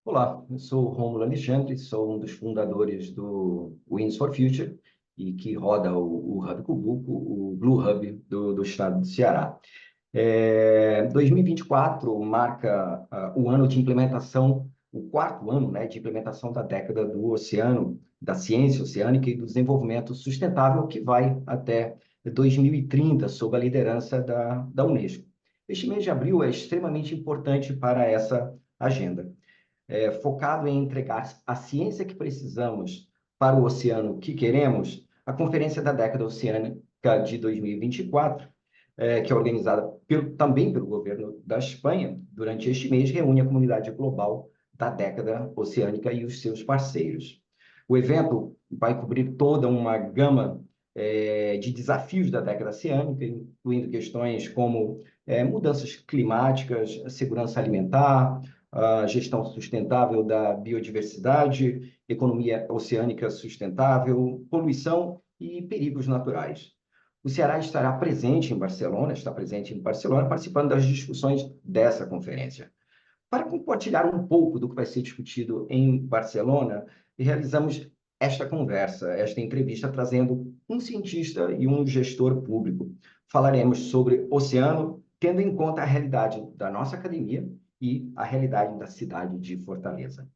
Olá, eu sou o Rômulo Alexandre, sou um dos fundadores do Wins for Future e que roda o Hub Cubuco, o Blue Hub do estado do Ceará. 2024 marca o ano de implementação, o quarto ano, né, de implementação da década do oceano, da ciência oceânica e do desenvolvimento sustentável, que vai até 2030, sob a liderança da Unesco. Este mês de abril é extremamente importante para essa agenda, focado em entregar a ciência que precisamos para o oceano que queremos. A Conferência da Década Oceânica de 2024, que é organizada também pelo governo da Espanha, durante este mês, reúne a comunidade global da década oceânica e os seus parceiros. O evento vai cobrir toda uma gama de desafios da década oceânica, incluindo questões como mudanças climáticas, segurança alimentar, a gestão sustentável da biodiversidade, economia oceânica sustentável, poluição e perigos naturais. O Ceará estará presente em Barcelona, está presente em Barcelona, participando das discussões dessa conferência. Para compartilhar um pouco do que vai ser discutido em Barcelona, realizamos esta conversa, esta entrevista, trazendo um cientista e um gestor público. Falaremos sobre oceano, tendo em conta a realidade da nossa academia e a realidade da cidade de Fortaleza.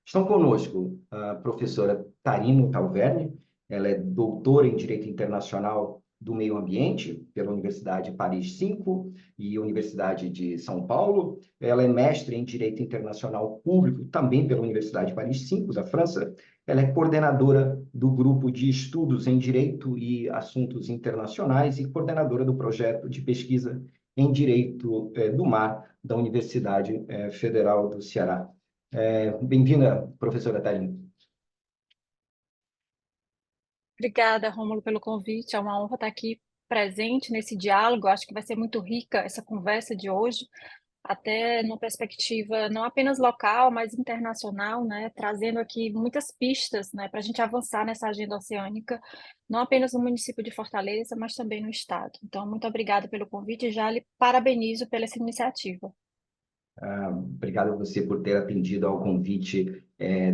Estão conosco a professora Tarino Calverne, ela é doutora em Direito Internacional do Meio Ambiente pela Universidade Paris V e Universidade de São Paulo. Ela é mestre em Direito Internacional Público, também pela Universidade Paris V, da França. Ela é coordenadora do Grupo de Estudos em Direito e Assuntos Internacionais e coordenadora do projeto de pesquisa em Direito do Mar da Universidade Federal do Ceará. Bem-vinda, professora Tarine. Obrigada, Rômulo, pelo convite. É uma honra estar aqui presente nesse diálogo. Acho que vai ser muito rica essa conversa de hoje, até numa perspectiva não apenas local, mas internacional, né? Trazendo aqui muitas pistas, né, para a gente avançar nessa agenda oceânica, não apenas no município de Fortaleza, mas também no estado. Então, muito obrigada pelo convite e já lhe parabenizo pela essa iniciativa. Obrigado a você por ter atendido ao convite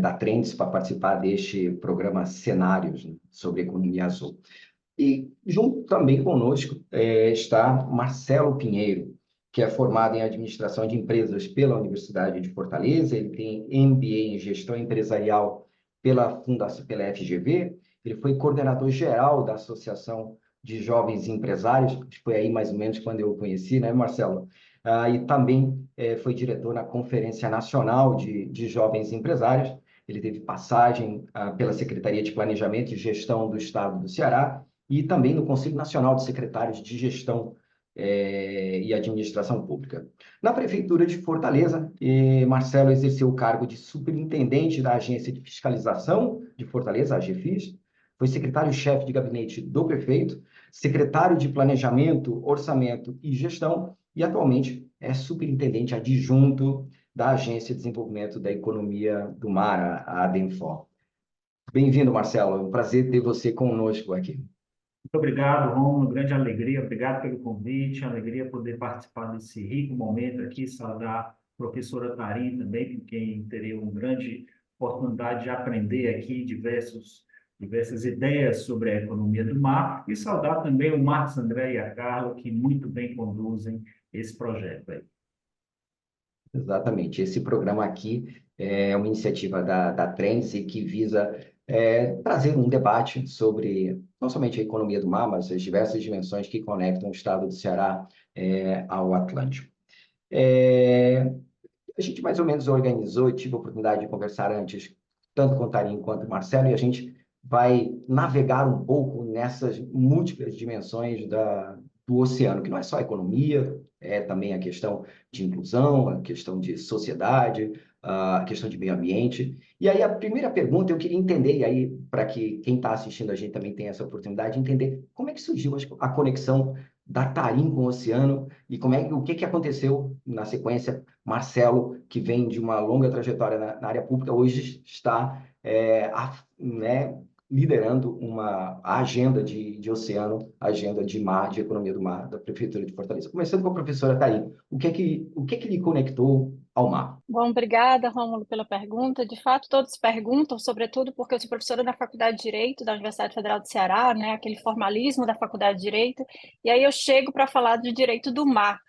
da Trends para participar deste programa Cenários, né, sobre economia azul. E junto também conosco está Marcelo Pinheiro, que é formado em Administração de Empresas pela Universidade de Fortaleza. Ele tem MBA em Gestão Empresarial pela Fundação, pela FGV. Ele foi coordenador geral da Associação de Jovens Empresários, que foi aí mais ou menos quando eu o conheci, né, Marcelo? E também foi diretor na Conferência Nacional de Jovens Empresários. Ele teve passagem pela Secretaria de Planejamento e Gestão do Estado do Ceará e também no Conselho Nacional de Secretários de Gestão e Administração Pública. Na Prefeitura de Fortaleza, Marcelo exerceu o cargo de superintendente da Agência de Fiscalização de Fortaleza, a AGFIS, foi secretário-chefe de gabinete do prefeito, secretário de Planejamento, Orçamento e Gestão e atualmente é superintendente adjunto da Agência de Desenvolvimento da Economia do Mar, a ADENFOR. Bem-vindo, Marcelo. É um prazer ter você conosco aqui. Muito obrigado, Romulo. Grande alegria. Obrigado pelo convite. Alegria poder participar desse rico momento aqui. Saudar a professora Tarine também, com quem terei uma grande oportunidade de aprender aqui diversas ideias sobre a economia do mar. E saudar também o Marcos André e a Carla, que muito bem conduzem esse projeto aí. Exatamente. Esse programa aqui é uma iniciativa da Trends e que visa trazer um debate sobre não somente a economia do mar, mas as diversas dimensões que conectam o estado do Ceará ao Atlântico. A gente mais ou menos organizou e tive a oportunidade de conversar antes, tanto com o Tarim quanto o Marcelo, e a gente vai navegar um pouco nessas múltiplas dimensões do oceano, que não é só economia, é também a questão de inclusão, a questão de sociedade, a questão de meio ambiente. E aí a primeira pergunta eu queria entender, e aí para que quem está assistindo a gente também tenha essa oportunidade de entender como é que surgiu a conexão da Tarim com o oceano e o que aconteceu na sequência. Marcelo, que vem de uma longa trajetória na área pública, hoje está liderando a agenda de oceano, a agenda de mar, de economia do mar, da Prefeitura de Fortaleza. Começando com a professora Tarine, o que é que lhe conectou ao mar. Bom, obrigada, Rômulo, pela pergunta. De fato, todos perguntam, sobretudo porque eu sou professora da Faculdade de Direito da Universidade Federal do Ceará, né, aquele formalismo da Faculdade de Direito, e aí eu chego para falar de direito do mar.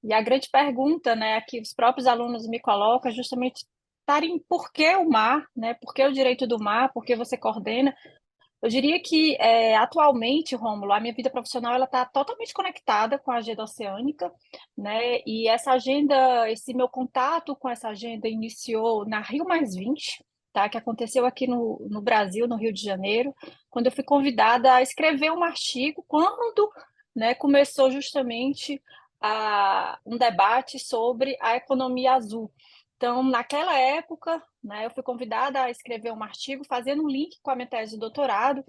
E a grande pergunta, né, que os próprios alunos me colocam é justamente estarem por que o mar, né? Por que o direito do mar? Por que você coordena? Eu diria que atualmente, Rômulo, a minha vida profissional ela está totalmente conectada com a agenda oceânica, né? E essa agenda, esse meu contato com essa agenda iniciou na Rio+20, tá? Que aconteceu aqui no Brasil, no Rio de Janeiro, quando eu fui convidada a escrever um artigo, quando, né, começou justamente um debate sobre a economia azul. Então, naquela época, né, eu fui convidada a escrever um artigo fazendo um link com a minha tese de doutorado,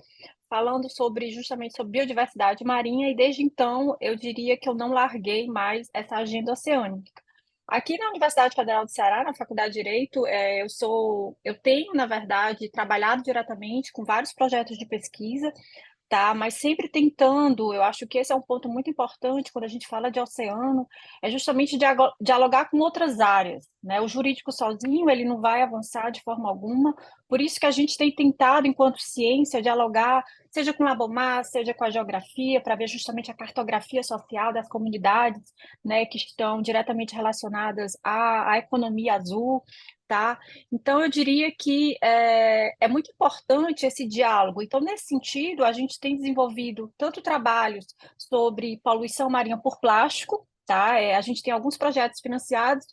falando justamente sobre biodiversidade marinha, e desde então eu diria que eu não larguei mais essa agenda oceânica. Aqui na Universidade Federal do Ceará, na Faculdade de Direito, eu tenho, na verdade, trabalhado diretamente com vários projetos de pesquisa, tá? Mas sempre tentando, eu acho que esse é um ponto muito importante quando a gente fala de oceano, é justamente dialogar com outras áreas, né? O jurídico sozinho, ele não vai avançar de forma alguma, por isso que a gente tem tentado, enquanto ciência, dialogar, seja com o Labomar, seja com a geografia, para ver justamente a cartografia social das comunidades, né, que estão diretamente relacionadas à economia azul, tá? Então, eu diria que é muito importante esse diálogo. Então, nesse sentido, a gente tem desenvolvido tanto trabalhos sobre poluição marinha por plástico, tá? A gente tem alguns projetos financiados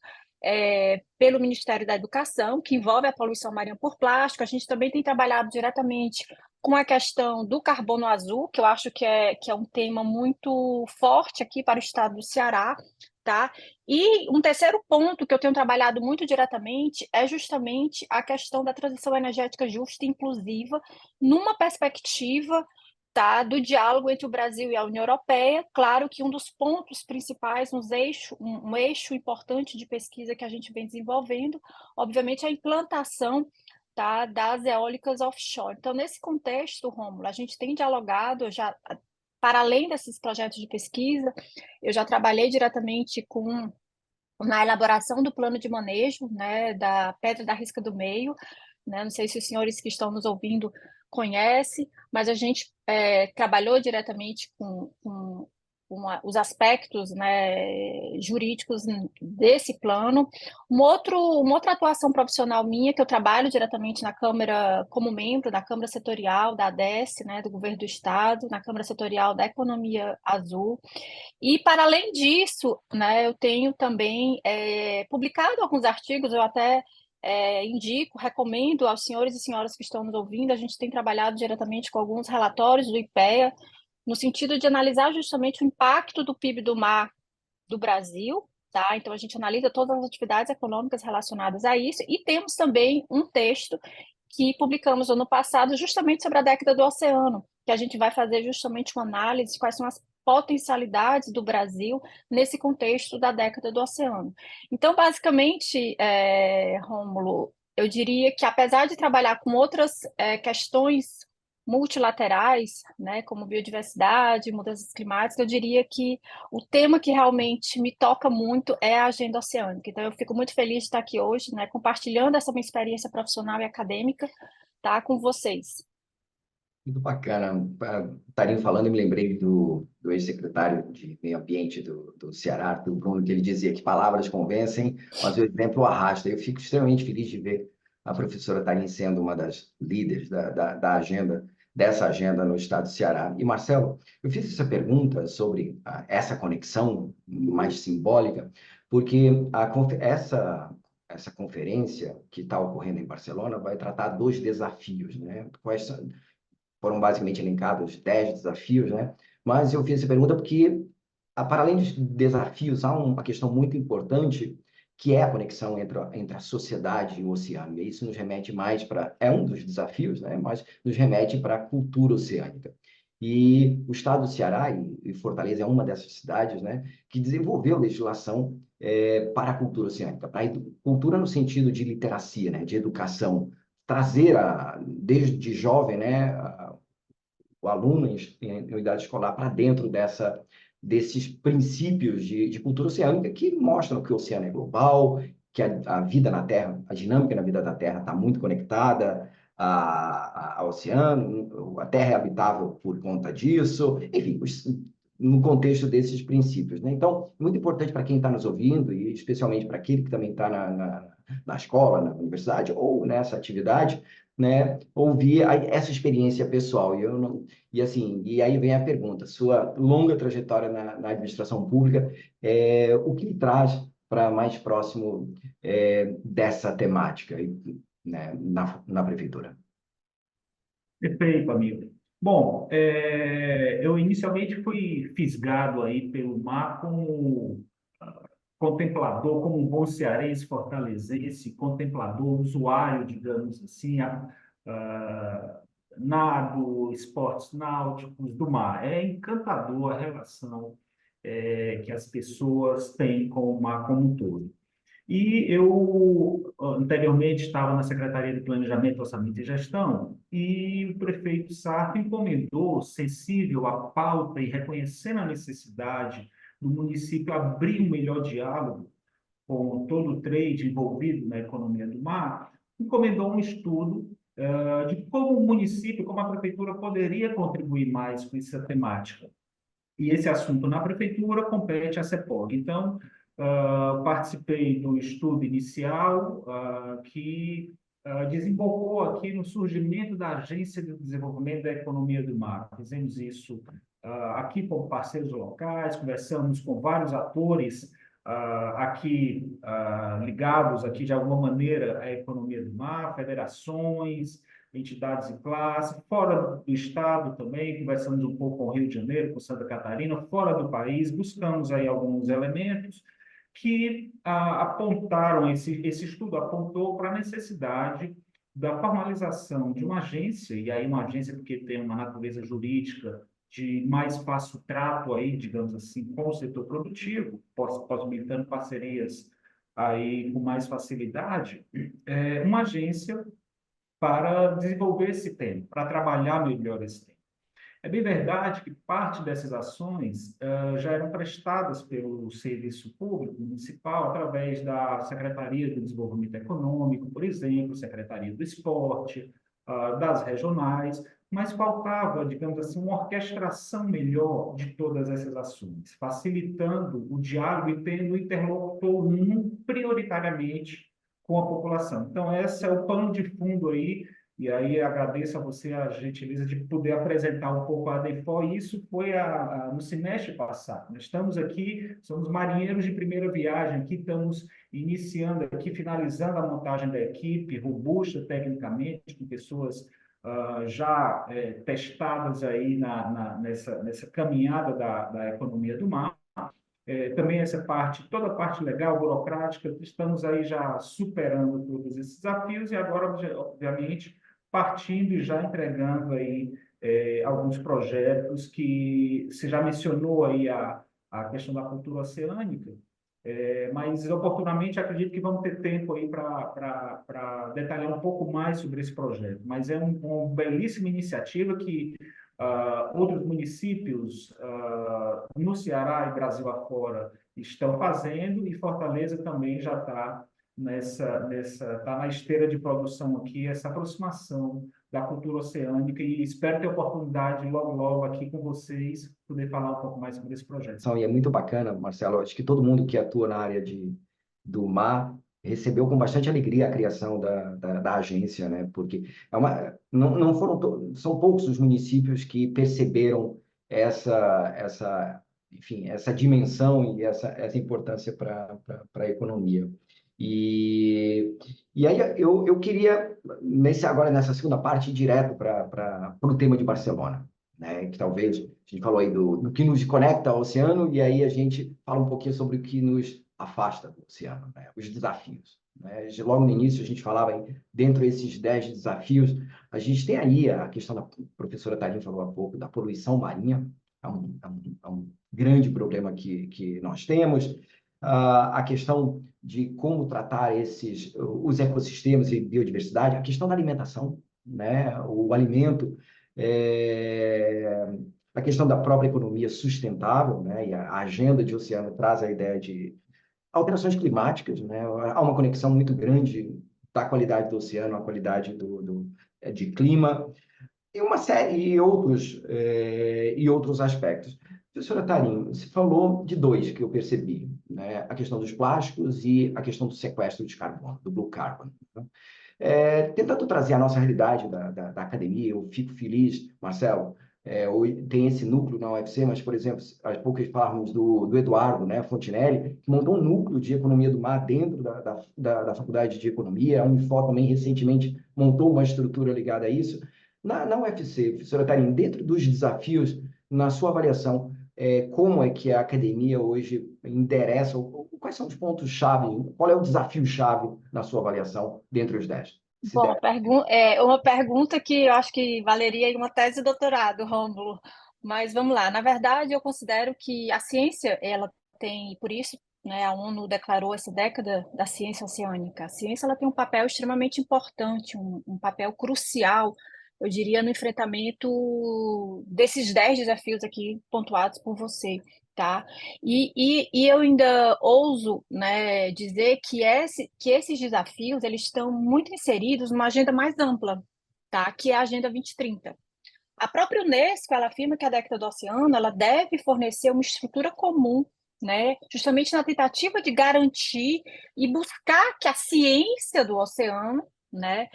pelo Ministério da Educação, que envolve a poluição marinha por plástico. A gente também tem trabalhado diretamente com a questão do carbono azul, que eu acho que é um tema muito forte aqui para o estado do Ceará, tá? E um terceiro ponto que eu tenho trabalhado muito diretamente é justamente a questão da transição energética justa e inclusiva, numa perspectiva, tá, do diálogo entre o Brasil e a União Europeia. Claro que um dos pontos principais, um eixo importante de pesquisa que a gente vem desenvolvendo, obviamente, é a implantação, tá, das eólicas offshore. Então, nesse contexto, Rômulo, a gente tem dialogado já para além desses projetos de pesquisa, eu já trabalhei diretamente na elaboração do plano de manejo, né, da Pedra da Risca do Meio, né? Não sei se os senhores que estão nos ouvindo conhecem, mas a gente trabalhou diretamente com os aspectos, né, jurídicos desse plano. Uma outra atuação profissional minha, que eu trabalho diretamente na Câmara, como membro da Câmara Setorial da ADES, né, do Governo do Estado, na Câmara Setorial da Economia Azul, e, para além disso, né, eu tenho também publicado alguns artigos, eu até indico, recomendo aos senhores e senhoras que estão nos ouvindo, a gente tem trabalhado diretamente com alguns relatórios do IPEA, no sentido de analisar justamente o impacto do PIB do mar do Brasil, tá? Então, a gente analisa todas as atividades econômicas relacionadas a isso, e temos também um texto que publicamos ano passado justamente sobre a década do oceano, que a gente vai fazer justamente uma análise de quais são as potencialidades do Brasil nesse contexto da década do oceano. Então, basicamente, Rômulo, eu diria que, apesar de trabalhar com outras questões multilaterais, né, como biodiversidade, mudanças climáticas, eu diria que o tema que realmente me toca muito é a agenda oceânica. Então, eu fico muito feliz de estar aqui hoje, né, compartilhando essa minha experiência profissional e acadêmica, tá, com vocês. Muito bacana. Tarinho falando, eu me lembrei do ex-secretário de Meio Ambiente do Ceará, do Bruno, que ele dizia que palavras convencem, mas o exemplo arrasta. Eu fico extremamente feliz de ver a professora Tarinho sendo uma das líderes da agenda, dessa agenda no estado do Ceará. E, Marcelo, eu fiz essa pergunta sobre essa conexão mais simbólica, porque essa conferência que está ocorrendo em Barcelona vai tratar dois desafios, né? Foram basicamente elencados 10 desafios, né? Mas eu fiz essa pergunta porque, para além dos desafios, há uma questão muito importante, que é a conexão entre a sociedade e o oceano. E isso nos remete mais para... É um dos desafios, né? Mas nos remete para a cultura oceânica. E o estado do Ceará, e Fortaleza é uma dessas cidades, né, que desenvolveu legislação para a cultura oceânica, para a cultura no sentido de literacia, né, de educação, trazer desde jovem, né, o aluno em idade escolar para dentro desses princípios de cultura oceânica que mostram que o oceano é global, que a vida na Terra, a dinâmica na vida da Terra está muito conectada ao oceano, a Terra é habitável por conta disso, enfim, no contexto desses princípios, né? Então, muito importante para quem está nos ouvindo, e especialmente para aquele que também está na escola, na universidade, ou nessa atividade, né, ouvir essa experiência pessoal. E eu não, e assim, e aí vem a pergunta: sua longa trajetória na administração pública, o que lhe traz para mais próximo dessa temática, né, na prefeitura? Perfeito, amigo. Bom, eu inicialmente fui fisgado aí pelo mar como contemplador, como um bom cearense, fortalezense, contemplador, usuário, digamos assim, nado, esportes náuticos do mar. É encantador a relação que as pessoas têm com o mar como um todo. E eu, anteriormente, estava na Secretaria de Planejamento, Orçamento e Gestão, e o prefeito Sarto encomendou, sensível à pauta e reconhecendo a necessidade do município abrir um melhor diálogo com todo o trade envolvido na economia do mar, encomendou um estudo de como o município, como a prefeitura poderia contribuir mais com essa temática. E esse assunto na prefeitura compete à CEPOG. Então, participei do estudo inicial que desembocou aqui no surgimento da Agência de Desenvolvimento da Economia do Mar. Fizemos isso aqui com parceiros locais, conversamos com vários atores aqui ligados aqui de alguma maneira à economia do mar, federações, entidades e classes, fora do estado também, conversamos um pouco com o Rio de Janeiro, com Santa Catarina, fora do país, buscamos aí alguns elementos que apontaram, esse estudo apontou para a necessidade da formalização de uma agência, e aí uma agência porque tem uma natureza jurídica de mais fácil trato aí, digamos assim, com o setor produtivo, possibilitando parcerias aí com mais facilidade, uma agência para desenvolver esse tema, para trabalhar melhor esse tema. É bem verdade que parte dessas ações já eram prestadas pelo Serviço Público Municipal através da Secretaria de Desenvolvimento Econômico, por exemplo, Secretaria do Esporte, das regionais, mas faltava, digamos assim, uma orquestração melhor de todas essas ações, facilitando o diálogo e tendo o interlocutor prioritariamente com a população. Então, esse é o pano de fundo aí, e aí agradeço a você a gentileza de poder apresentar um pouco a ADEFOR, e isso foi no semestre passado. Nós estamos aqui, somos marinheiros de primeira viagem, aqui estamos iniciando aqui, finalizando a montagem da equipe, robusta tecnicamente, com pessoas já testadas aí nessa caminhada da economia do mar. Também essa parte, toda a parte legal, burocrática, estamos aí já superando todos esses desafios e agora, obviamente, partindo e já entregando aí alguns projetos que você já mencionou aí a questão da cultura oceânica, mas oportunamente acredito que vamos ter tempo aí para detalhar um pouco mais sobre esse projeto. Mas é uma belíssima iniciativa que outros municípios no Ceará e Brasil afora estão fazendo, e Fortaleza também já está tá na esteira de produção aqui, essa aproximação da cultura oceânica, e espero ter oportunidade logo, logo aqui com vocês, poder falar um pouco mais sobre esse projeto. E é muito bacana, Marcelo. Acho que todo mundo que atua na área do mar recebeu com bastante alegria a criação da agência, né? Porque não foram são poucos os municípios que perceberam enfim, essa dimensão e essa importância para a economia. E aí eu queria, agora nessa segunda parte, ir direto para o tema de Barcelona, né? Que talvez a gente falou aí do que nos conecta ao oceano, e aí a gente fala um pouquinho sobre o que nos afasta do oceano, né? Os desafios, né? Logo no início a gente falava aí, dentro desses 10 desafios, a gente tem aí a questão da professora Thaline falou há pouco, da poluição marinha, é um grande problema que nós temos. A questão de como tratar os ecossistemas e biodiversidade, a questão da alimentação, né? O alimento, a questão da própria economia sustentável, né? E a agenda de oceano traz a ideia alterações climáticas, né? Há uma conexão muito grande da qualidade do oceano, à qualidade de clima, e uma série e outros aspectos. Professora Tarim, você falou de dois que eu percebi, né? A questão dos plásticos e a questão do sequestro de carbono, do blue carbon, né? Tentando trazer a nossa realidade da academia, eu fico feliz, Marcelo, tem esse núcleo na UFC, mas, por exemplo, há pouco falamos do Eduardo, né, Fontinelli, que montou um núcleo de economia do mar dentro da Faculdade de Economia. A Unifor também recentemente montou uma estrutura ligada a isso. Na UFC, professora Tarim, dentro dos desafios, na sua avaliação, como é que a academia hoje endereça, quais são os pontos-chave, qual é o desafio-chave na sua avaliação dentre os 10? Se Bom, der. é uma pergunta que eu acho que valeria aí uma tese de doutorado, Rômulo. Mas vamos lá. Na verdade, eu considero que a ciência, ela tem, por isso, né, a ONU declarou essa década da ciência oceânica. A ciência, ela tem um papel extremamente importante, um papel crucial, eu diria, no enfrentamento desses 10 desafios aqui pontuados por você, tá? E eu ainda ouso, né, dizer que esses desafios eles estão muito inseridos numa agenda mais ampla, tá? Que é a Agenda 2030. A própria Unesco ela afirma que a década do oceano ela deve fornecer uma estrutura comum, né, justamente na tentativa de garantir e buscar que a ciência do oceano, né,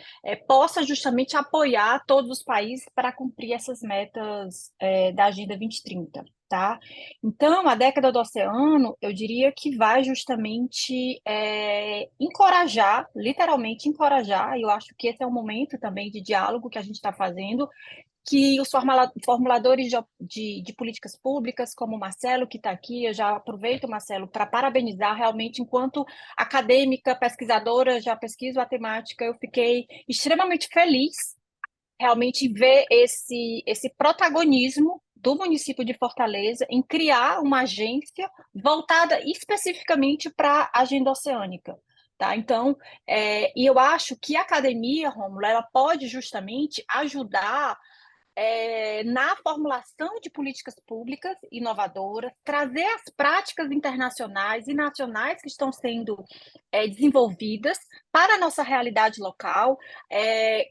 possa justamente apoiar todos os países para cumprir essas metas da Agenda 2030. Tá? Então, a década do oceano, eu diria que vai justamente encorajar, literalmente encorajar, e eu acho que esse é um momento também de diálogo que a gente está fazendo, que os formuladores de políticas públicas, como o Marcelo, que está aqui, eu já aproveito, Marcelo, para parabenizar realmente, enquanto acadêmica, pesquisadora, já pesquiso a temática, eu fiquei extremamente feliz realmente em ver esse protagonismo do município de Fortaleza em criar uma agência voltada especificamente para a agenda oceânica. Tá? Então, e eu acho que a academia, Rômulo, ela pode justamente ajudar na formulação de políticas públicas inovadoras, trazer as práticas internacionais e nacionais que estão sendo desenvolvidas para a nossa realidade local,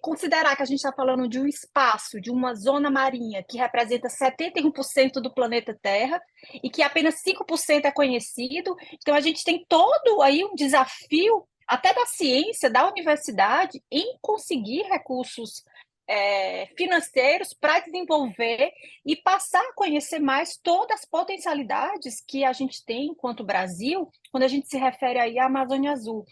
considerar que a gente está falando de um espaço, de uma zona marinha que representa 71% do planeta Terra e que apenas 5% é conhecido. Então, a gente tem todo aí um desafio até da ciência, da universidade, em conseguir recursos financeiros para desenvolver e passar a conhecer mais todas as potencialidades que a gente tem enquanto Brasil, quando a gente se refere aí à Amazônia Azul.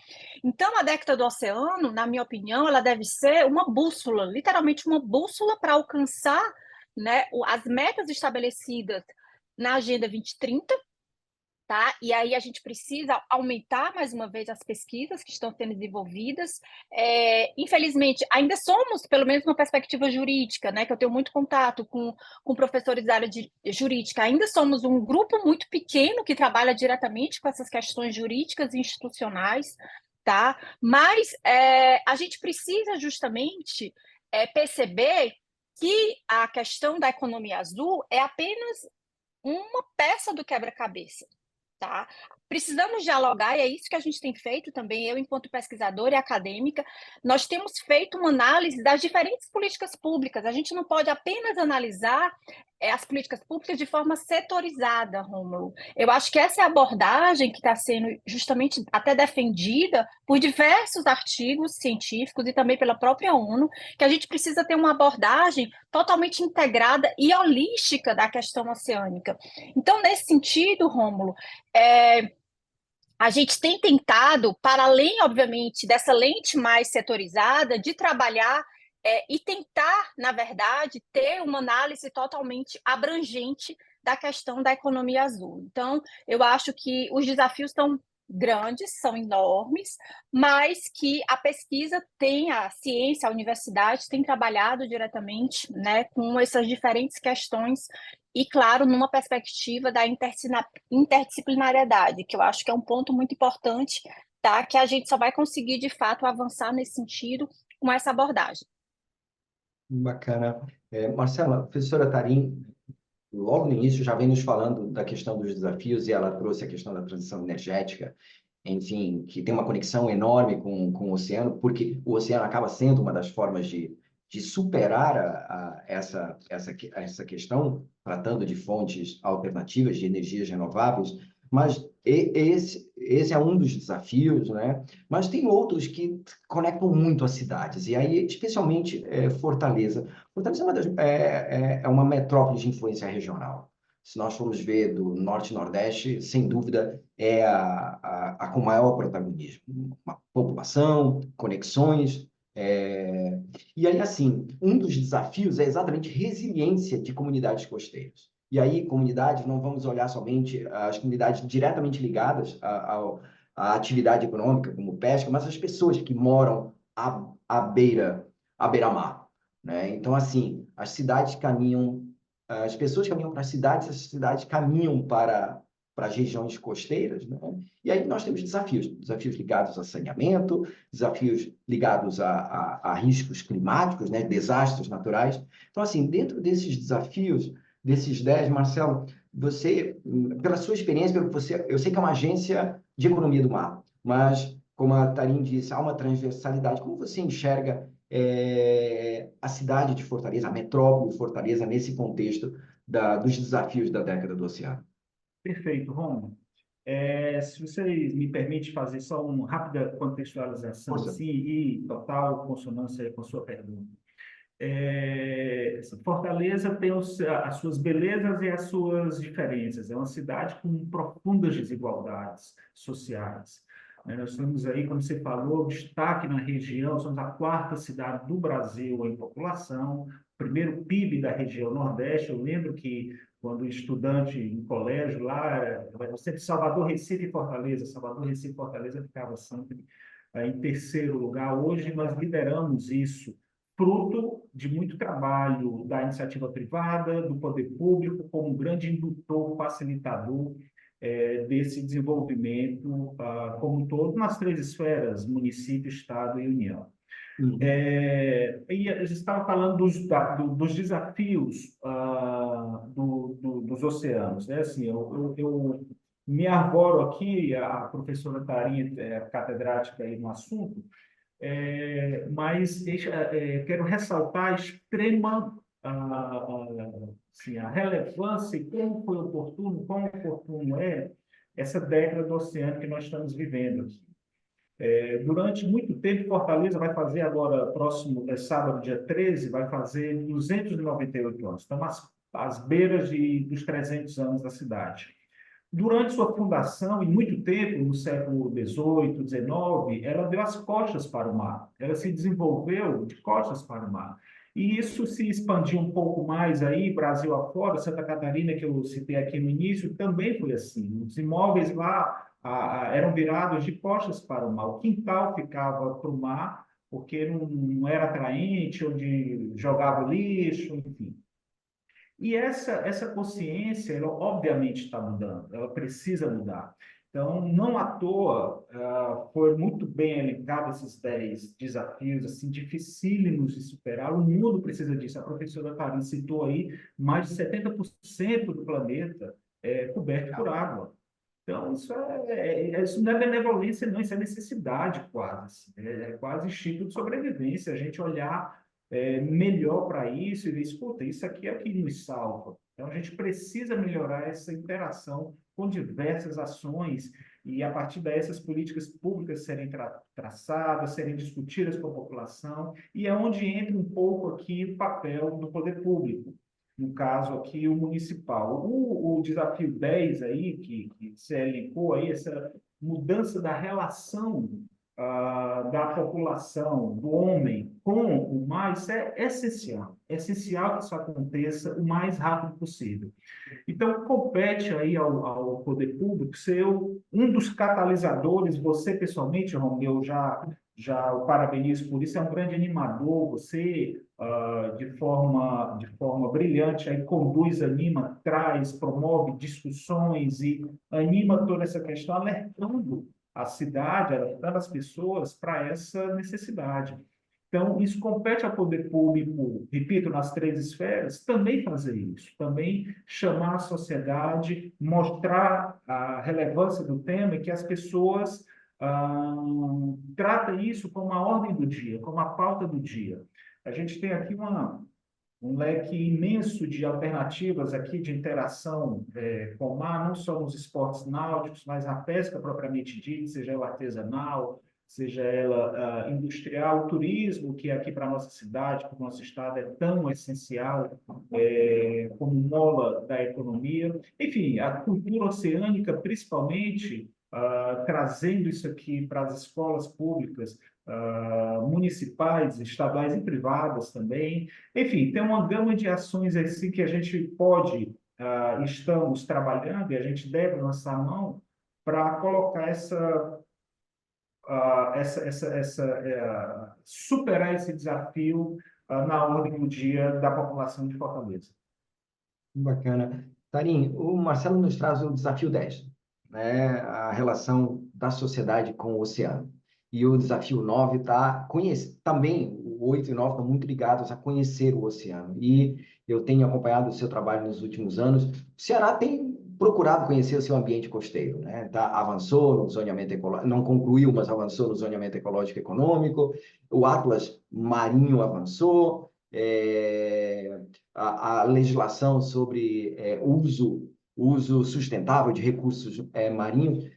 Então, a década do oceano, na minha opinião, ela deve ser uma bússola, literalmente uma bússola para alcançar, né, as metas estabelecidas na Agenda 2030. Tá? E aí a gente precisa aumentar mais uma vez as pesquisas que estão sendo desenvolvidas. Infelizmente, ainda somos, pelo menos uma perspectiva jurídica, né, que eu tenho muito contato com professores da área de jurídica, ainda somos um grupo muito pequeno que trabalha diretamente com essas questões jurídicas e institucionais, tá? Mas a gente precisa justamente perceber que a questão da economia azul é apenas uma peça do quebra-cabeça. Tá? Precisamos dialogar, e é isso que a gente tem feito também, eu, enquanto pesquisadora e acadêmica, nós temos feito uma análise das diferentes políticas públicas. A gente não pode apenas analisar as políticas públicas de forma setorizada, Rômulo. Eu acho que essa é a abordagem que está sendo justamente até defendida por diversos artigos científicos e também pela própria ONU, que a gente precisa ter uma abordagem totalmente integrada e holística da questão oceânica. Então, nesse sentido, Rômulo, a gente tem tentado, para além, obviamente, dessa lente mais setorizada, de trabalhar e tentar, na verdade, ter uma análise totalmente abrangente da questão da economia azul. Então, eu acho que os desafios estão grandes, são enormes, mas que a pesquisa tem, a ciência, a universidade tem trabalhado diretamente, né, com essas diferentes questões e, claro, numa perspectiva da interdisciplinariedade, que eu acho que é um ponto muito importante, tá? Que a gente só vai conseguir, de fato, avançar nesse sentido com essa abordagem. Bacana. Marcela, a professora Tarim, logo no início, já vem nos falando da questão dos desafios, e ela trouxe a questão da transição energética. enfim, que tem uma conexão enorme com o oceano, porque o oceano acaba sendo uma das formas de superar essa questão, tratando de fontes alternativas, de energias renováveis, mas esse é um dos desafios, né? Mas tem outros que conectam muito as cidades, e aí, especialmente, Fortaleza. Fortaleza é uma metrópole de influência regional. Se nós formos ver do norte e nordeste, sem dúvida, é a com maior protagonismo. Uma população, conexões. E aí, assim, um dos desafios é exatamente resiliência de comunidades costeiras. E aí, comunidades, não vamos olhar somente as comunidades diretamente ligadas à atividade econômica, como pesca, mas as pessoas que moram à beira-mar, né? Então, assim, as pessoas caminham para as cidades caminham para as regiões costeiras, né? E aí nós temos desafios ligados a saneamento, desafios ligados a riscos climáticos, né? Desastres naturais. Então, assim, dentro desses desafios, desses 10, Marcelo, você, pela sua experiência, pelo que você, eu sei que é uma agência de economia do mar, mas, como a Tarim disse, há uma transversalidade. Como você enxerga a cidade de Fortaleza, a metrópole de Fortaleza, nesse contexto dos desafios da década do oceano? Perfeito, Romulo. Se você me permite fazer só uma rápida contextualização, Força. assim, e total consonância com a sua pergunta. Fortaleza tem as suas belezas e as suas diferenças. É uma cidade com profundas desigualdades sociais. Nós temos aí, como você falou, destaque na região, somos a quarta cidade do Brasil em população, primeiro PIB da região Nordeste. Eu lembro que, quando estudante em colégio, lá, sempre Salvador, Recife e Fortaleza, Salvador, Recife e Fortaleza ficava sempre em terceiro lugar. Hoje nós lideramos isso, fruto de muito trabalho da iniciativa privada, do poder público, como um grande indutor, facilitador desse desenvolvimento como um todo, nas três esferas: município, Estado e União. Uhum. E a gente estava falando dos desafios dos oceanos, né? Assim, eu me arvoro aqui, a professora Tarinha é catedrática aí no assunto, mas quero ressaltar a extrema assim, a relevância e como foi oportuno, quão oportuno é essa década do oceano que nós estamos vivendo aqui. Durante muito tempo, Fortaleza vai fazer agora, próximo sábado, dia 13, vai fazer 298 anos. Estamos às beiras dos 300 anos da cidade. Durante sua fundação, e muito tempo, no século XVIII, XIX, ela deu as costas para o mar. Ela se desenvolveu de costas para o mar. E isso se expandiu um pouco mais aí, Brasil afora. Santa Catarina, que eu citei aqui no início, também foi assim. Os imóveis lá eram virados de costas para o mar. O quintal ficava para o mar, porque não era atraente, onde jogava lixo, enfim. E essa consciência, ela obviamente está mudando, ela precisa mudar. Então, não à toa, foi muito bem elencado esses 10 desafios, assim, dificílimos de superar. O mundo precisa disso. A professora Karin citou aí, mais de 70% do planeta é coberto por água. Então, isso não é benevolência, não, isso é necessidade quase. É quase instinto de sobrevivência, a gente olhar melhor para isso e dizer, escuta, isso aqui é o que nos salva. Então, a gente precisa melhorar essa interação com diversas ações e, a partir dessas políticas públicas serem traçadas, serem discutidas com a população, e é onde entra um pouco aqui o papel do poder público. No caso aqui, o municipal. O desafio 10 aí, que você elencou aí, essa mudança da relação da população, do homem com o mar, isso é essencial. É essencial que isso aconteça o mais rápido possível. Então, compete aí ao poder público ser um dos catalisadores. Você, pessoalmente, Romeu, já o parabenizo por isso, é um grande animador. Você, de forma brilhante, aí conduz, anima, traz, promove discussões e anima toda essa questão, alertando a cidade, alertando as pessoas para essa necessidade. Então, isso compete ao poder público, repito, nas três esferas, também fazer isso, também chamar a sociedade, mostrar a relevância do tema e que as pessoas ah, trata isso como a ordem do dia, como a pauta do dia. A gente tem aqui um leque imenso de alternativas aqui de interação com o mar, não só nos esportes náuticos, mas na pesca propriamente dita, seja ela artesanal, seja ela industrial, o turismo, que aqui para a nossa cidade, para o nosso estado, é tão essencial como mola da economia. Enfim, a cultura oceânica, principalmente, trazendo isso aqui para as escolas públicas, municipais, estaduais e privadas também. Enfim, tem uma gama de ações assim que a gente pode, estamos trabalhando e a gente deve lançar a mão para colocar superar esse desafio na ordem do dia da população de Fortaleza. Bacana. Tarim, o Marcelo nos traz o desafio 10, né? A relação da sociedade com o oceano. E o desafio 9 está também, o 8 e 9 estão muito ligados a conhecer o oceano. E eu tenho acompanhado o seu trabalho nos últimos anos. O Ceará tem procurado conhecer o seu ambiente costeiro, né? Avançou no zoneamento ecológico, não concluiu, mas avançou no zoneamento ecológico e econômico. O Atlas Marinho avançou. A legislação sobre uso sustentável de recursos marinhos.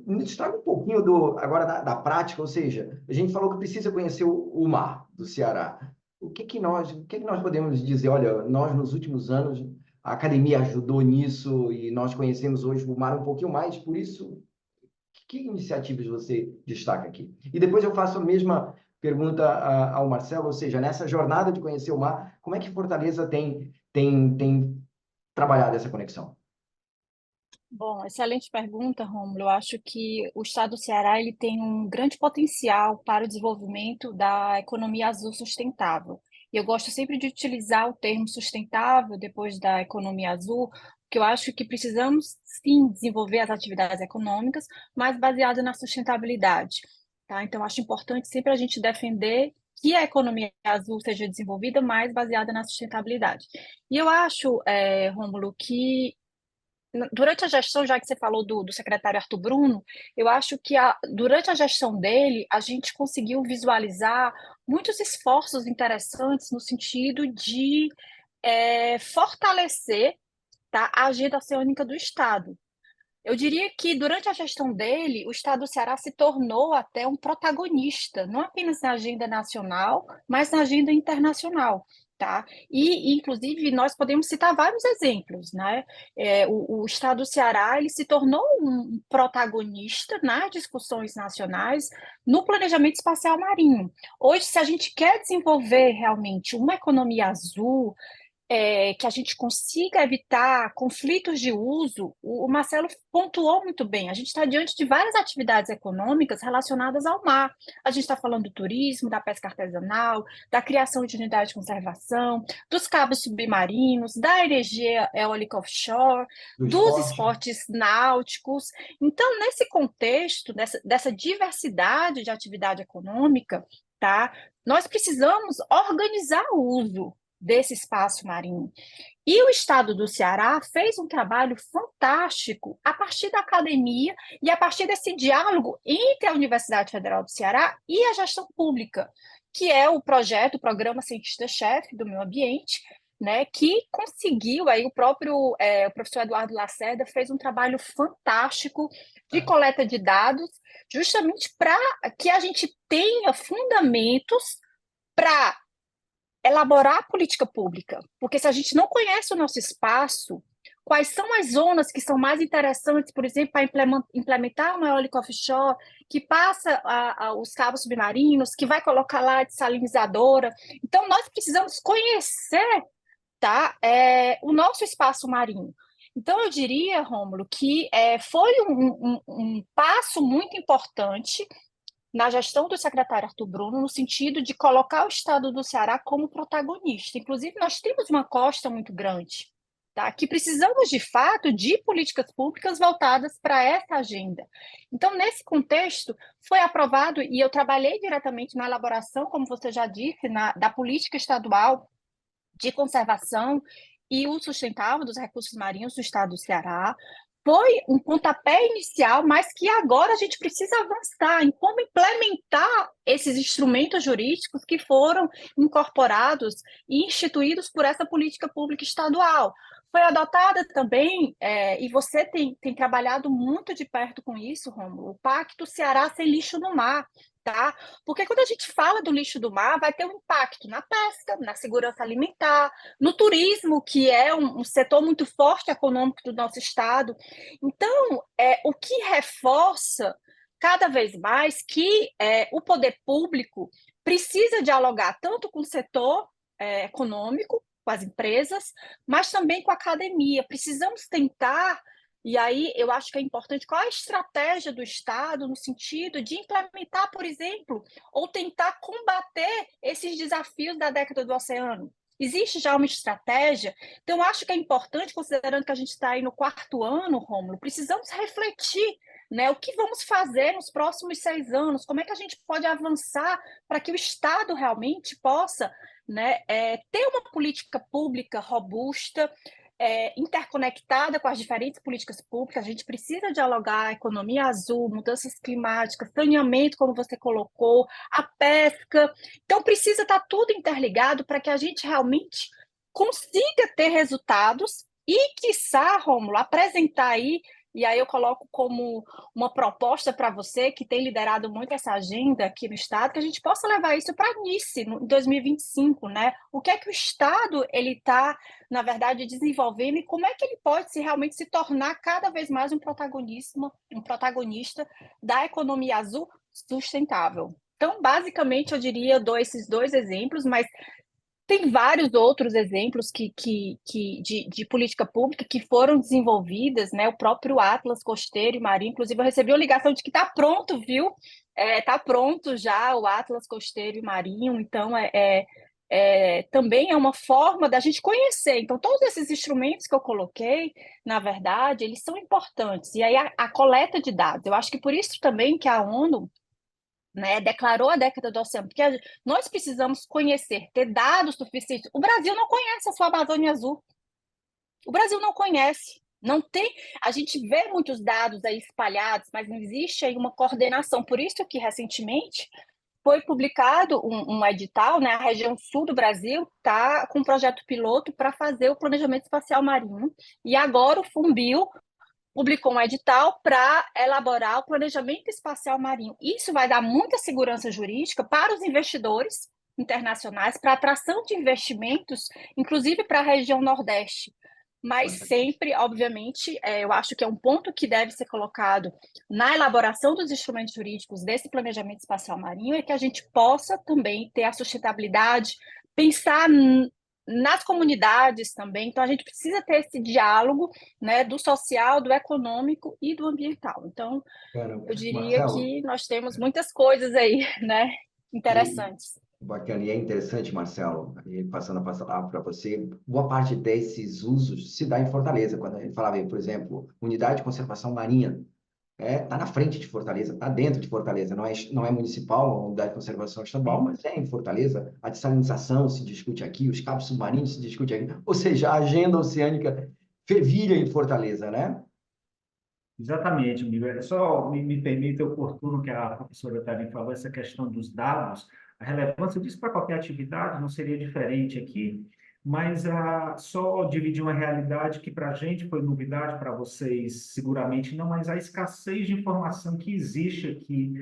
Nos traga um pouquinho agora da prática, ou seja, a gente falou que precisa conhecer o mar do Ceará. O que que nós podemos dizer? Olha, nós nos últimos anos, a academia ajudou nisso e nós conhecemos hoje o mar um pouquinho mais, por isso, que iniciativas você destaca aqui? E depois eu faço a mesma pergunta ao Marcelo, ou seja, nessa jornada de conhecer o mar, como é que Fortaleza tem trabalhado essa conexão? Bom, excelente pergunta, Rômulo. Eu acho que o estado do Ceará ele tem um grande potencial para o desenvolvimento da economia azul sustentável. E eu gosto sempre de utilizar o termo sustentável depois da economia azul, porque eu acho que precisamos sim desenvolver as atividades econômicas, mas baseada na sustentabilidade, tá? Então, eu acho importante sempre a gente defender que a economia azul seja desenvolvida mais baseada na sustentabilidade. E eu acho, Rômulo, que durante a gestão, já que você falou do secretário Arthur Bruno, eu acho que durante a gestão dele, a gente conseguiu visualizar muitos esforços interessantes no sentido de fortalecer, tá, a agenda oceânica do Estado. Eu diria que durante a gestão dele, o Estado do Ceará se tornou até um protagonista, não apenas na agenda nacional, mas na agenda internacional. Tá? Inclusive, nós podemos citar vários exemplos, né? O Estado do Ceará ele se tornou um protagonista nas discussões nacionais no planejamento espacial marinho. Hoje, se a gente quer desenvolver realmente uma economia azul, que a gente consiga evitar conflitos de uso, o Marcelo pontuou muito bem. A gente está diante de várias atividades econômicas relacionadas ao mar. A gente está falando do turismo, da pesca artesanal, da criação de unidades de conservação, dos cabos submarinos, da energia eólica offshore, Do dos esporte? esportes náuticos. Então, nesse contexto, dessa diversidade de atividade econômica, tá, nós precisamos organizar o uso desse espaço marinho. E o Estado do Ceará fez um trabalho fantástico a partir da academia e a partir desse diálogo entre a Universidade Federal do Ceará e a gestão pública, que é o Programa Cientista-Chefe do Meio Ambiente, né, que conseguiu, aí o professor Eduardo Lacerda fez um trabalho fantástico de coleta de dados, justamente para que a gente tenha fundamentos para elaborar a política pública, porque se a gente não conhece o nosso espaço, quais são as zonas que são mais interessantes, por exemplo, para implementar uma eólica offshore que passa os cabos submarinos, que vai colocar lá a dessalinizadora. Então, nós precisamos conhecer, tá, o nosso espaço marinho. Então, eu diria, Rômulo, que foi um passo muito importante na gestão do secretário Arthur Bruno, no sentido de colocar o estado do Ceará como protagonista. Inclusive, nós temos uma costa muito grande, tá? Que precisamos, de fato, de políticas públicas voltadas para essa agenda. Então, nesse contexto, foi aprovado, e eu trabalhei diretamente na elaboração, como você já disse, da política estadual de conservação e uso sustentável dos recursos marinhos do estado do Ceará. foi um pontapé inicial, mas que agora a gente precisa avançar em como implementar esses instrumentos jurídicos que foram incorporados e instituídos por essa política pública estadual. Foi adotada também, e você tem trabalhado muito de perto com isso, Rômulo, o Pacto Ceará Sem Lixo no Mar, tá? Porque quando a gente fala do lixo do mar, vai ter um impacto na pesca, na segurança alimentar, no turismo, que é um setor muito forte econômico do nosso estado. Então, o que reforça cada vez mais que o poder público precisa dialogar tanto com o setor econômico, com as empresas, mas também com a academia. Precisamos tentar, e aí eu acho que é importante, qual a estratégia do Estado no sentido de implementar, por exemplo, ou tentar combater esses desafios da década do oceano. Existe já uma estratégia, então acho que é importante, considerando que a gente está aí no 4º ano, Rômulo, precisamos refletir, né, o que vamos fazer nos próximos 6 anos, como é que a gente pode avançar para que o Estado realmente possa, né, ter uma política pública robusta, interconectada com as diferentes políticas públicas. A gente precisa dialogar a economia azul, mudanças climáticas, saneamento, como você colocou, a pesca. Então, precisa estar tudo interligado para que a gente realmente consiga ter resultados e, quiçá, Rômulo, apresentar aí, e aí eu coloco como uma proposta para você, que tem liderado muito essa agenda aqui no Estado, que a gente possa levar isso para a Nice, em 2025, né? O que é que o Estado ele está, na verdade, desenvolvendo e como é que ele pode realmente se tornar cada vez mais um protagonista da economia azul sustentável. Então, basicamente, eu diria, dou esses 2 exemplos, mas tem vários outros exemplos de política pública que foram desenvolvidas, né? O próprio Atlas Costeiro e Marinho, inclusive eu recebi uma ligação de que está pronto, viu? Está pronto já o Atlas Costeiro e Marinho, então também é uma forma da gente conhecer. Então, todos esses instrumentos que eu coloquei, na verdade, eles são importantes. E aí a coleta de dados, eu acho que por isso também que a ONU, né, declarou a década do oceano, porque nós precisamos conhecer, ter dados suficientes. O Brasil não conhece a sua Amazônia Azul. O Brasil não conhece. Não tem, a gente vê muitos dados aí espalhados, mas não existe aí uma coordenação. Por isso que recentemente foi publicado um edital, né? A região sul do Brasil está com um projeto piloto para fazer o planejamento espacial marinho. E agora o FUNBio publicou um edital para elaborar o planejamento espacial marinho. Isso vai dar muita segurança jurídica para os investidores internacionais, para a atração de investimentos, inclusive para a região Nordeste. Mas sempre, obviamente, eu acho que é um ponto que deve ser colocado na elaboração dos instrumentos jurídicos desse planejamento espacial marinho, é que a gente possa também ter a sustentabilidade, pensar nas comunidades também. Então, a gente precisa ter esse diálogo, né, do social, do econômico e do ambiental. Então, Caramba. eu diria Marcelo, que nós temos muitas coisas aí, né, e interessantes. bacana, e é interessante, Marcelo, e passando a palavra para você, boa parte desses usos se dá em Fortaleza. Quando a gente falava, por exemplo, unidade de conservação marinha, tá na frente de Fortaleza, está dentro de Fortaleza, não é municipal, a unidade de conservação estadual, mas é em Fortaleza. A dessalinização se discute aqui, os cabos submarinos se discute aqui, ou seja, a agenda oceânica fervilha em Fortaleza, né? Exatamente, amigo. Só me permite oportuno que a professora também falou, essa questão dos dados, a relevância disso para qualquer atividade não seria diferente aqui, mas só dividir uma realidade que para a gente foi novidade, para vocês seguramente não, mas a escassez de informação que existe aqui,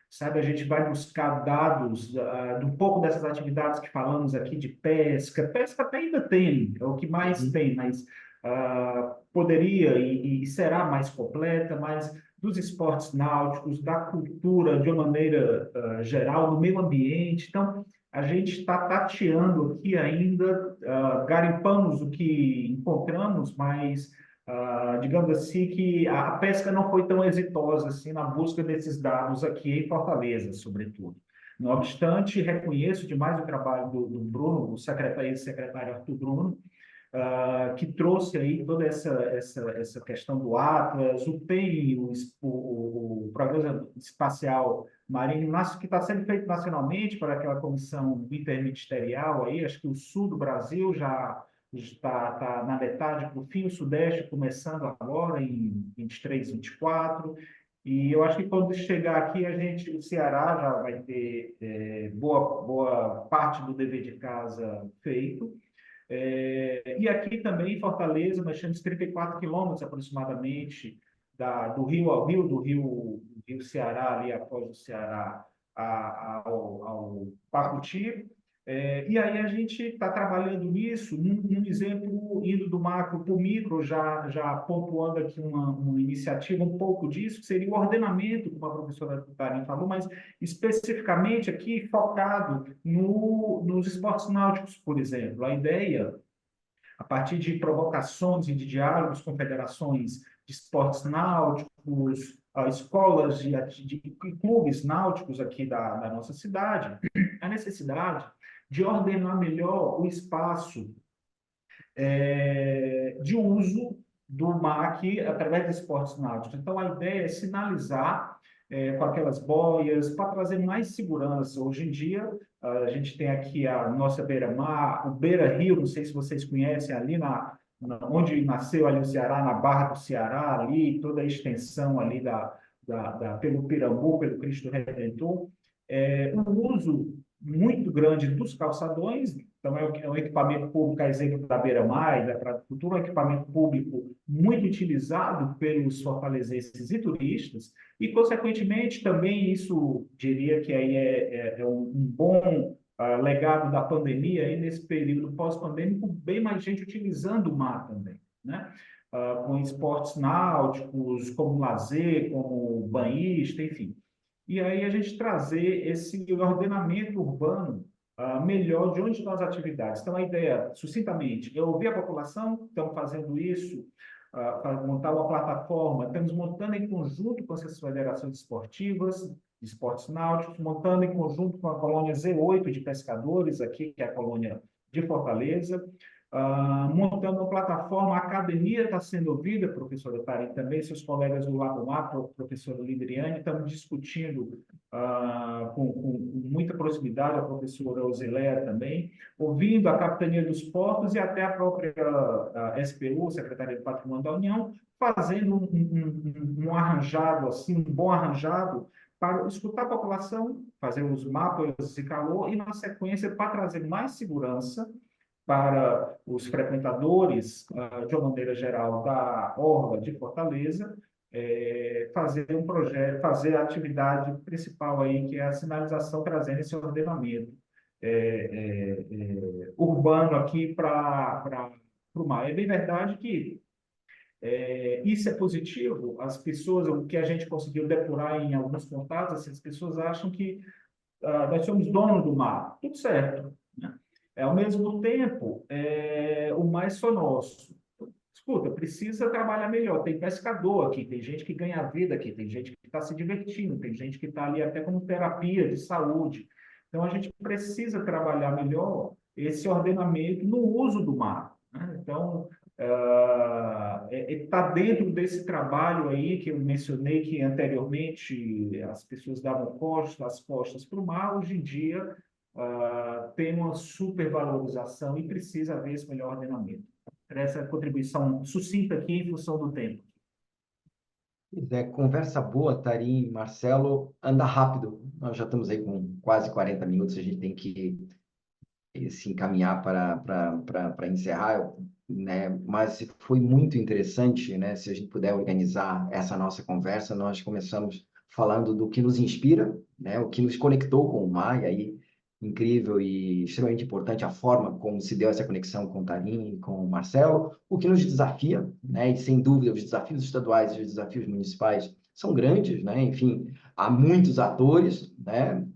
sabe? A gente vai buscar dados de um pouco dessas atividades que falamos aqui de pesca, pesca até ainda tem, é o que mais Uhum. tem, mas poderia e será mais completa, mas dos esportes náuticos, da cultura de uma maneira geral, no meio ambiente. Então, a gente está tateando aqui ainda, garimpamos o que encontramos, mas digamos assim que a pesca não foi tão exitosa assim na busca desses dados aqui em Fortaleza, sobretudo. Não obstante, reconheço demais o trabalho do Bruno, o secretário Arthur Bruno, que trouxe aí toda essa questão do Atlas, o PEI, o Programa Espacial Marinho, que está sendo feito nacionalmente por aquela comissão interministerial aí, acho que o sul do Brasil já está na metade para o fim, o Sudeste começando agora em 23, 24. E eu acho que quando chegar aqui, o Ceará já vai ter boa parte do dever de casa feito. E aqui também, em Fortaleza, nós temos 34 quilômetros aproximadamente do rio ao rio, do rio Ceará, ali após o Ceará, ao Pacuti. E aí a gente está trabalhando nisso, num exemplo, indo do macro para o micro, já pontuando aqui uma iniciativa um pouco disso, que seria o ordenamento, como a professora Tarim falou, mas especificamente aqui focado nos esportes náuticos, por exemplo. A ideia, a partir de provocações e de diálogos com federações de esportes náuticos, escolas de clubes náuticos aqui da nossa cidade, a necessidade de ordenar melhor o espaço de uso do mar aqui através de esportes náuticos. Então, a ideia é sinalizar com aquelas boias, para trazer mais segurança. Hoje em dia, a gente tem aqui a nossa beira-mar, o Beira-Rio, não sei se vocês conhecem, ali onde nasceu ali o Ceará, na Barra do Ceará, ali, toda a extensão ali pelo Pirambu, pelo Cristo Redentor. O uso muito grande dos calçadões, então é um equipamento público, a exemplo da Beira-Mar, da Praia do Futuro, um equipamento público muito utilizado pelos fortalezenses e turistas, e, consequentemente, também isso, diria que aí é um bom legado da pandemia, aí nesse período pós-pandêmico, bem mais gente utilizando o mar também, né? Com esportes náuticos, como lazer, como banhista, enfim. E aí a gente trazer esse ordenamento urbano melhor de onde estão as atividades. Então, a ideia, sucintamente, é ouvir a população, estamos fazendo isso, para montar uma plataforma, estamos montando em conjunto com essas federações esportivas, de esportes náuticos, montando em conjunto com a colônia Z8 de pescadores, aqui, que é a colônia de Fortaleza, montando uma plataforma, a academia está sendo ouvida, professora Tari, também seus colegas do Lado Mar, professora Lidriane, estamos discutindo com muita proximidade, a professora Ozeléa também, ouvindo a Capitania dos Portos e até a própria SPU, Secretaria do Patrimônio da União, fazendo um arranjado, assim, um bom arranjado, para escutar a população, fazer os mapas de calor e, na sequência, para trazer mais segurança para os frequentadores, de uma maneira geral, da Orla de Fortaleza, fazer um projeto, fazer a atividade principal aí, que é a sinalização, trazendo esse ordenamento urbano aqui para o mar. É bem verdade que isso é positivo. As pessoas, o que a gente conseguiu depurar em alguns contatos, assim, as pessoas acham que nós somos dono do mar. Tudo certo, né? Ao mesmo tempo, o mar é só nosso. Escuta, precisa trabalhar melhor. Tem pescador aqui, tem gente que ganha vida aqui, tem gente que está se divertindo, tem gente que está ali até como terapia de saúde. Então, a gente precisa trabalhar melhor esse ordenamento no uso do mar, né? Então, está dentro desse trabalho aí que eu mencionei, que anteriormente as pessoas davam as costas para o mar. Hoje em dia tem uma supervalorização e precisa haver esse melhor ordenamento. Essa contribuição sucinta aqui em função do tempo. Conversa boa, Tarim, Marcelo, anda rápido. Nós já estamos aí com quase 40 minutos, a gente tem que se encaminhar para encerrar, né? Mas foi muito interessante, né? Se a gente puder organizar essa nossa conversa, nós começamos falando do que nos inspira, né? O que nos conectou com o mar, e aí incrível e extremamente importante a forma como se deu essa conexão com o Tarim e com o Marcelo, o que nos desafia, né? E sem dúvida os desafios estaduais e os desafios municipais são grandes, né? Enfim, há muitos atores, né?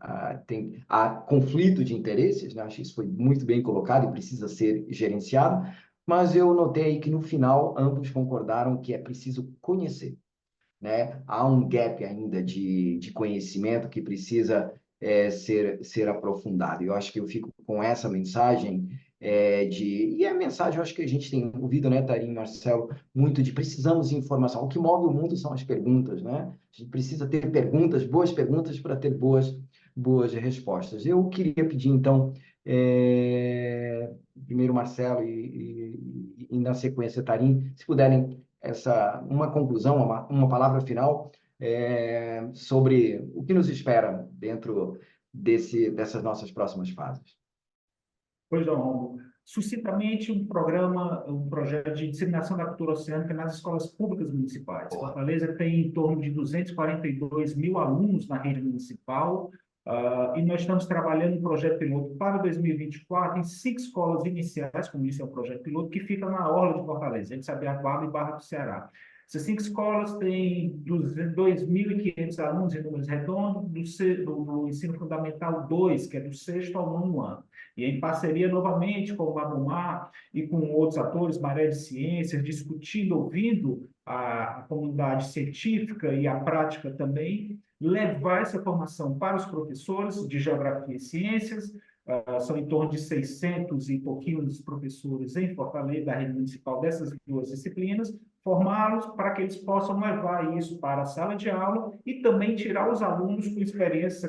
Há conflito de interesses, né? Acho que isso foi muito bem colocado e precisa ser gerenciado, mas eu notei que no final ambos concordaram que é preciso conhecer, né? Há um gap ainda de conhecimento que precisa ser aprofundado. Eu acho que eu fico com essa mensagem e a mensagem, eu acho que a gente tem ouvido, né, Tarim, Marcelo, muito de precisamos de informação. O que move o mundo são as perguntas, né? A gente precisa ter perguntas, boas perguntas para ter boas boas respostas. Eu queria pedir, então, primeiro Marcelo e na sequência Tarim, se puderem, uma conclusão, uma palavra final sobre o que nos espera dentro dessas nossas próximas fases. Pois não, Romulo. Sucintamente, um projeto de disseminação da cultura oceânica nas escolas públicas municipais. Boa. Fortaleza tem em torno de 242 mil alunos na rede municipal, e nós estamos trabalhando um projeto piloto para 2024 em 5 escolas iniciais, como disse, é um projeto piloto, que fica na orla de Fortaleza, entre Sabiaguaba e Barra do Ceará. Essas 5 escolas têm 2.500 alunos em números redondos, do ensino fundamental 2, que é do sexto ao nono ano. E em parceria novamente com o Labomar e com outros atores, Maré de Ciências, discutindo, ouvindo a comunidade científica e a prática também, levar essa formação para os professores de Geografia e Ciências. São em torno de 600 e pouquinhos professores em Fortaleza, da rede municipal, dessas 2 disciplinas, formá-los para que eles possam levar isso para a sala de aula e também tirar os alunos com experiência,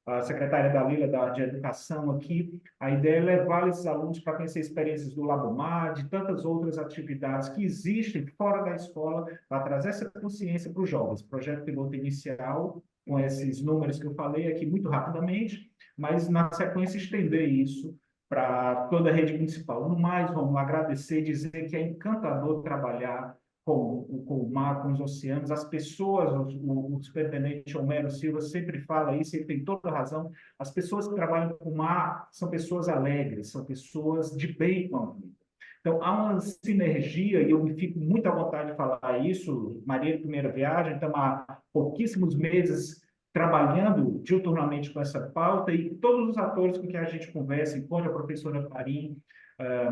a secretária Dalila de Educação aqui, a ideia é levar esses alunos para conhecer experiências do Labomar, de tantas outras atividades que existem fora da escola, para trazer essa consciência para os jovens. Projeto piloto inicial, com esses números que eu falei aqui muito rapidamente, mas na sequência estender isso para toda a rede municipal. No mais, vamos agradecer e dizer que é encantador trabalhar com o mar, com os oceanos, as pessoas, o superintendente Homero Silva sempre fala isso, ele tem toda a razão, as pessoas que trabalham com o mar são pessoas alegres, são pessoas de bem com a vida. Então, há uma sinergia, e eu me fico muito à vontade de falar isso, Maria, primeira viagem, estamos há pouquíssimos meses trabalhando diuturnamente com essa pauta, e todos os atores com quem a gente conversa, enquanto a professora Tarim,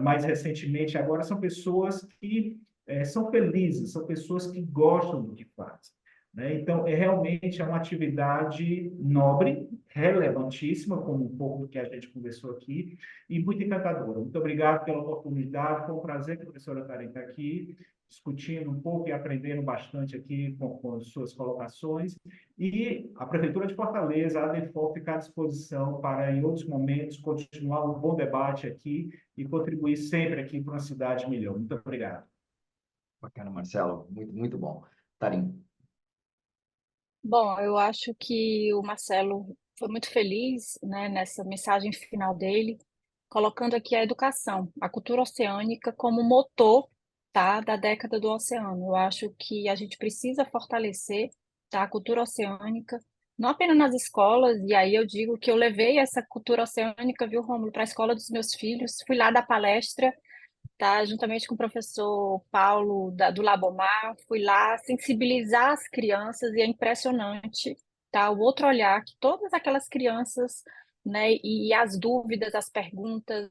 mais recentemente agora, são pessoas que são felizes, são pessoas que gostam do que fazem. Né? Então, realmente é uma atividade nobre, relevantíssima, como um pouco do que a gente conversou aqui, e muito encantadora. Muito obrigado pela oportunidade, foi um prazer que a professora Tarim está aqui, discutindo um pouco e aprendendo bastante aqui com as suas colocações. E a Prefeitura de Fortaleza, a ADEFOR, fica à disposição para, em outros momentos, continuar um bom debate aqui e contribuir sempre aqui para uma cidade melhor. Muito obrigado. Bacana, Marcelo. Muito, muito bom. Tarim. Bom, eu acho que o Marcelo foi muito feliz, né, nessa mensagem final dele, colocando aqui a educação, a cultura oceânica como motor, tá, da década do oceano. Eu acho que a gente precisa fortalecer, tá, a cultura oceânica, não apenas nas escolas, e aí eu digo que eu levei essa cultura oceânica, viu, Rômulo, para a escola dos meus filhos, fui lá dar palestra, tá? Juntamente com o professor Paulo do Labomar, fui lá sensibilizar as crianças e é impressionante, tá? O outro olhar que todas aquelas crianças, né, e as dúvidas, as perguntas,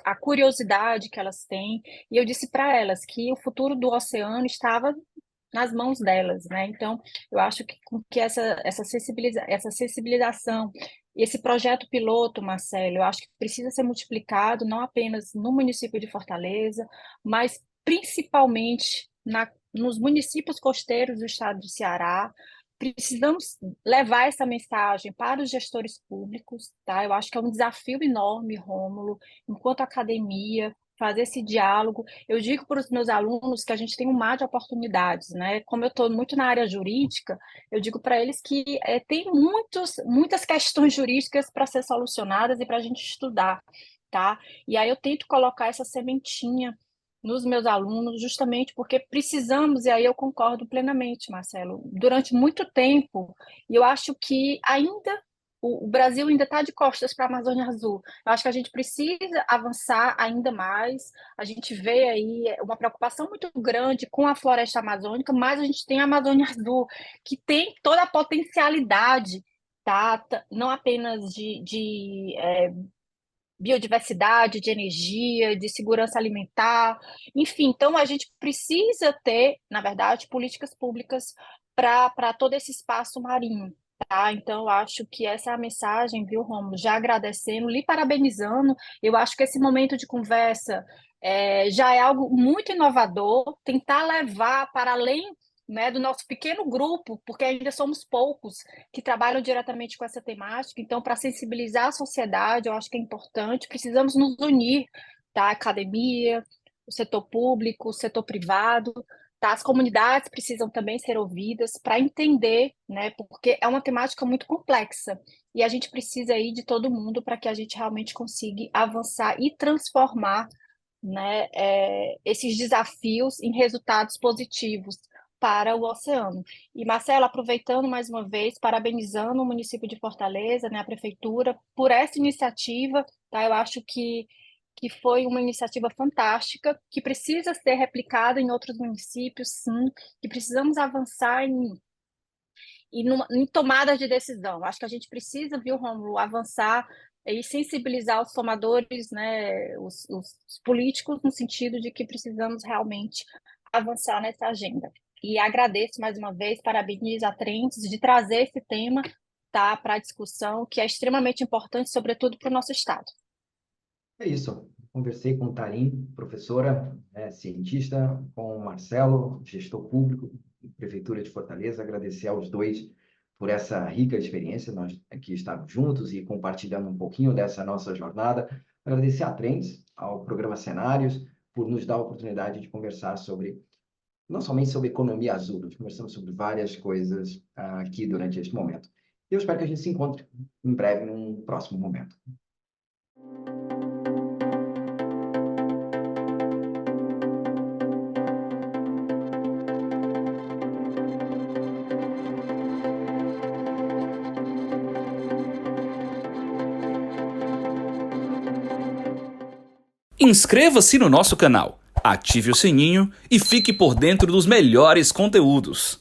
a curiosidade que elas têm, e eu disse para elas que o futuro do oceano estava nas mãos delas, né? Então, eu acho que com que essa sensibilização e esse projeto piloto, Marcelo, eu acho que precisa ser multiplicado não apenas no município de Fortaleza, mas principalmente nos municípios costeiros do estado do Ceará. Precisamos levar essa mensagem para os gestores públicos, tá? Eu acho que é um desafio enorme, Rômulo, enquanto academia, fazer esse diálogo. Eu digo para os meus alunos que a gente tem um mar de oportunidades, né? Como eu estou muito na área jurídica, eu digo para eles que tem muitas questões jurídicas para ser solucionadas e para a gente estudar, tá? E aí eu tento colocar essa sementinha nos meus alunos, justamente porque precisamos, e aí eu concordo plenamente, Marcelo, durante muito tempo, e eu acho que ainda o Brasil ainda está de costas para a Amazônia Azul. Eu acho que a gente precisa avançar ainda mais. A gente vê aí uma preocupação muito grande com a floresta amazônica, mas a gente tem a Amazônia Azul, que tem toda a potencialidade, tá? Não apenas de biodiversidade, de energia, de segurança alimentar, enfim. Então, a gente precisa ter, na verdade, políticas públicas para todo esse espaço marinho. Tá? Então, eu acho que essa é a mensagem, viu, Romulo? Já agradecendo, lhe parabenizando. Eu acho que esse momento de conversa já é algo muito inovador, tentar levar para além né, do nosso pequeno grupo, porque ainda somos poucos que trabalham diretamente com essa temática. Então, para sensibilizar a sociedade, eu acho que é importante, precisamos nos unir, tá? A academia, o setor público, o setor privado, tá? As comunidades precisam também ser ouvidas para entender, né? Porque é uma temática muito complexa e a gente precisa aí de todo mundo para que a gente realmente consiga avançar e transformar, né, esses desafios em resultados positivos para o oceano. E, Marcelo, aproveitando mais uma vez, parabenizando o município de Fortaleza, né, a prefeitura, por essa iniciativa, tá? Eu acho que foi uma iniciativa fantástica, que precisa ser replicada em outros municípios, sim, que precisamos avançar em tomadas de decisão. Acho que a gente precisa, viu, Rômulo, avançar e sensibilizar os tomadores, né, os políticos, no sentido de que precisamos realmente avançar nessa agenda. E agradeço mais uma vez, parabenizo a Trentes de trazer esse tema, tá, para a discussão, que é extremamente importante, sobretudo para o nosso Estado. É isso. Conversei com Tarim, professora, cientista, com o Marcelo, gestor público, Prefeitura de Fortaleza. Agradecer aos dois por essa rica experiência. Nós aqui estamos juntos e compartilhando um pouquinho dessa nossa jornada. Agradecer à Trends, ao programa Cenários, por nos dar a oportunidade de conversar sobre, não somente sobre economia azul, nós conversamos sobre várias coisas aqui durante este momento. E eu espero que a gente se encontre em breve num próximo momento. Inscreva-se no nosso canal, ative o sininho e fique por dentro dos melhores conteúdos.